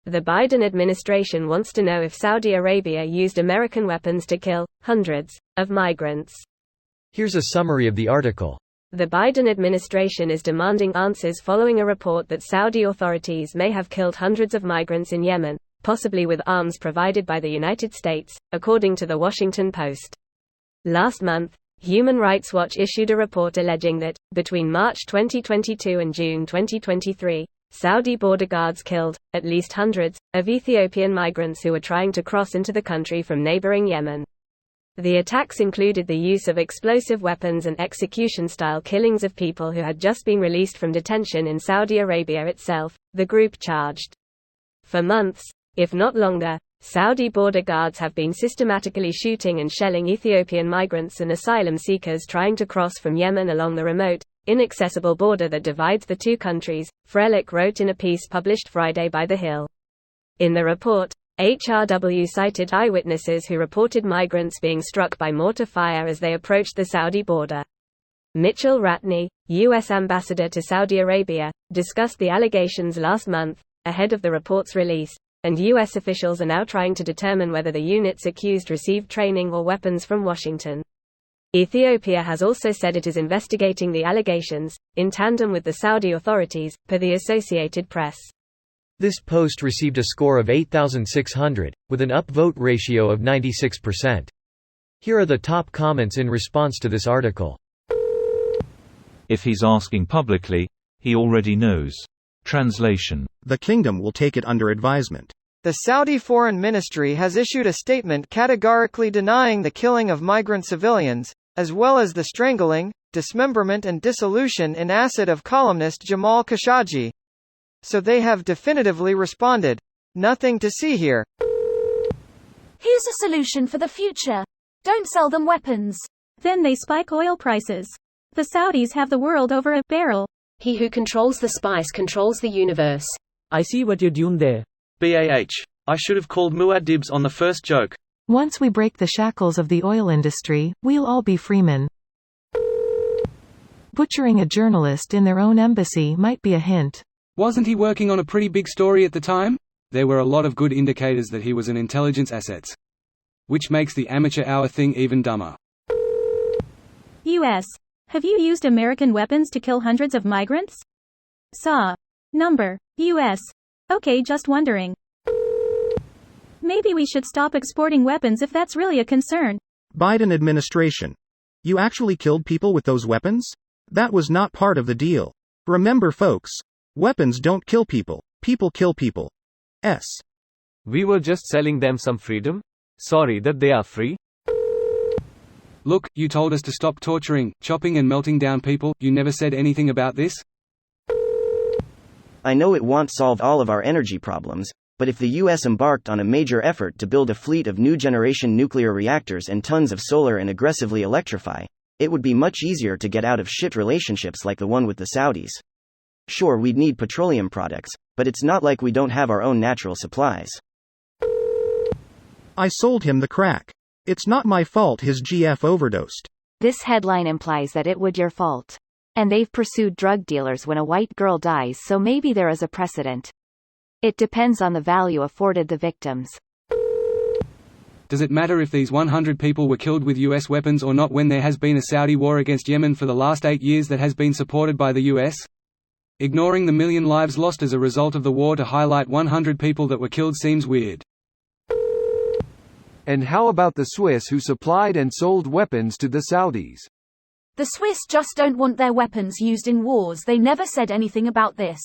The Biden administration wants to know if Saudi Arabia used American weapons to kill hundreds of migrants. Here's a summary of the article. The Biden administration is demanding answers following a report that Saudi authorities may have killed hundreds of migrants in Yemen, possibly with arms provided by the United States, according to The Washington Post. Last month, Human Rights Watch issued a report alleging that, between March 2022 and June 2023, Saudi border guards killed, at least hundreds, of Ethiopian migrants who were trying to cross into the country from neighboring Yemen. The attacks included the use of explosive weapons and execution-style killings of people who had just been released from detention in Saudi Arabia itself, the group charged. For months, if not longer, Saudi border guards have been systematically shooting and shelling Ethiopian migrants and asylum seekers trying to cross from Yemen along the remote, inaccessible border that divides the two countries, Freilich wrote in a piece published Friday by The Hill. In the report, HRW cited eyewitnesses who reported migrants being struck by mortar fire as they approached the Saudi border. Mitchell Ratney, U.S. ambassador to Saudi Arabia, discussed the allegations last month, ahead of the report's release, and U.S. officials are now trying to determine whether the units accused received training or weapons from Washington. Ethiopia has also said it is investigating the allegations, in tandem with the Saudi authorities, per the Associated Press. This post received a score of 8,600, with an upvote ratio of 96%. Here are the top comments in response to this article. If he's asking publicly, he already knows. Translation. The kingdom will take it under advisement. The Saudi Foreign Ministry has issued a statement categorically denying the killing of migrant civilians, as well as the strangling, dismemberment and dissolution in acid of columnist Jamal Khashoggi. So they have definitively responded. Nothing to see here. Here's a solution for the future. Don't sell them weapons. Then they spike oil prices. The Saudis have the world over a barrel. He who controls the spice controls the universe. I see what you're doing there. BAH. I should have called Muad'Dibs on the first joke. Once we break the shackles of the oil industry, we'll all be freemen. Butchering a journalist in their own embassy might be a hint. Wasn't he working on a pretty big story at the time? There were a lot of good indicators that he was an intelligence asset. Which makes the amateur hour thing even dumber. U.S. Have you used American weapons to kill hundreds of migrants? SAW. Number. U.S. Okay, just wondering. Maybe we should stop exporting weapons if that's really a concern. Biden administration. You actually killed people with those weapons? That was not part of the deal. Remember folks, weapons don't kill people, people kill people. We were just selling them some freedom? Sorry that they are free? Look, you told us to stop torturing, chopping and melting down people, you never said anything about this? I know it won't solve all of our energy problems, but if the US embarked on a major effort to build a fleet of new generation nuclear reactors and tons of solar and aggressively electrify, it would be much easier to get out of shit relationships like the one with the Saudis. Sure, we'd need petroleum products, but it's not like we don't have our own natural supplies. I sold him the crack. It's not my fault his GF overdosed. This headline implies that it would your fault. And they've pursued drug dealers when a white girl dies, so maybe there is a precedent. It depends on the value afforded the victims. Does it matter if these 100 people were killed with US weapons or not when there has been a Saudi war against Yemen for the last 8 years that has been supported by the US? Ignoring the million lives lost as a result of the war to highlight 100 people that were killed seems weird. And how about the Swiss who supplied and sold weapons to the Saudis? The Swiss just don't want their weapons used in wars. They never said anything about this.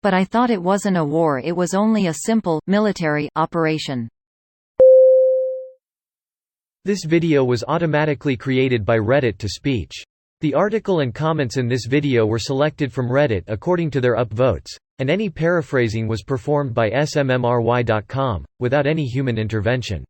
But I thought it wasn't a war, it was only a simple, military operation. This video was automatically created by Reddit to speech. The article and comments in this video were selected from Reddit according to their upvotes, and any paraphrasing was performed by smmry.com, without any human intervention.